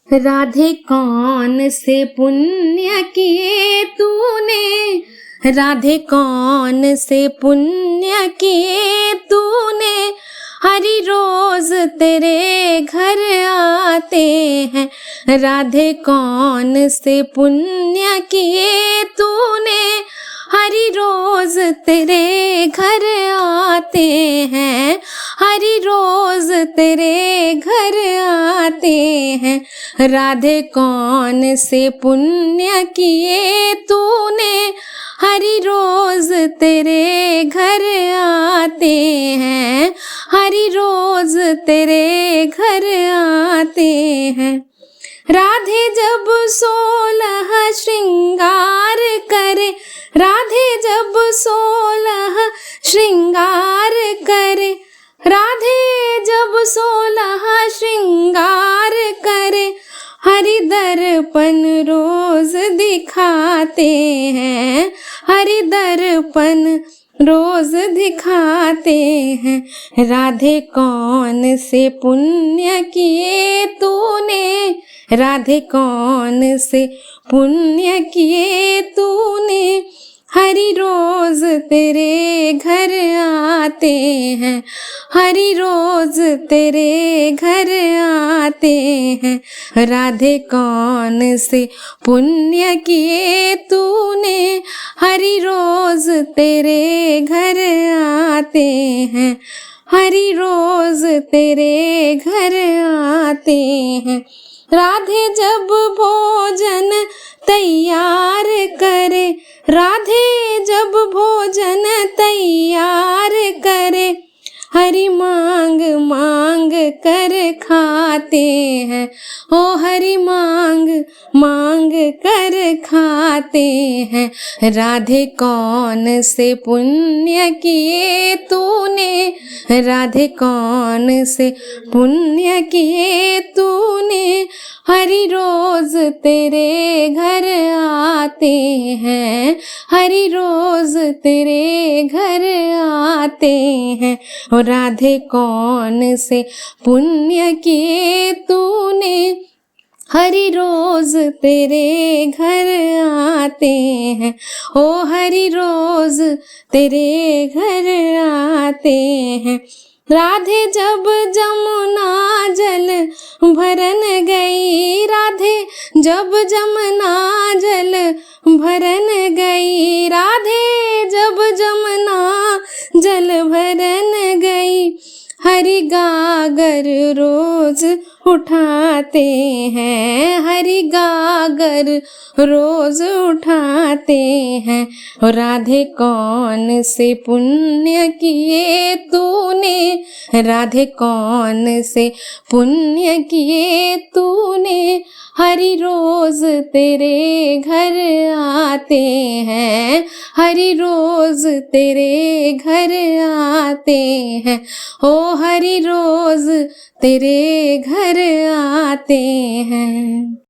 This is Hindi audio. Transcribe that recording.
राधे कौन से पुण्य किए तूने, राधे कौन से पुण्य किए तूने, हरि रोज तेरे घर आते हैं। राधे कौन से पुण्य किए तूने, हरि रोज तेरे घर आते हैं, हरि रोज तेरे घर आते हैं। राधे कौन से पुण्य किए तूने, हरि रोज तेरे घर आते हैं, हरि रोज तेरे घर आते हैं। राधे जब 16 श्रृंगार करे, राधे जब 16 श्रृंगार करे, राधे जब 16 श्रृंगार करे, हरि दर्पण रोज दिखाते हैं, हरि दर्पण रोज दिखाते हैं। राधे कौन से पुण्य किए तूने, राधे कौन से पुण्य किए तूने, हरि रोज तेरे घर आते हैं, हरि रोज तेरे घर आते हैं। राधे कौन से पुण्य किए तूने, हरि रोज तेरे घर आते हैं, हरि रोज तेरे घर आते हैं। राधे जब भोजन तैयार करे, राधे जब भोजन तैयार करे, हरि मांग मांग कर खाते हैं, ओ हरि मांग मांग कर खाते हैं। राधे कौन से पुण्य किए तूने, राधे कौन से पुण्य किए तूने, हरि रोज तेरे घर आते हैं, हरि रोज तेरे घर आते हैं। और राधे कौन से पुण्य किए तूने, हरि रोज तेरे घर आते हैं, ओ हरि रोज तेरे घर आते हैं। राधे जब जमुना जल भरन गई, राधे जब जमुना जल भरन गई, राधे जब जमुना जल भरन गई, हरि गागर रोज उठाते हैं, हरि गागर रोज उठाते हैं। और राधे कौन से पुण्य किए तूने, राधे कौन से पुण्य किए तूने, हरि रोज तेरे घर आते हैं, हरि रोज तेरे घर आते हैं, ओ हरि रोज तेरे घर आते हैं।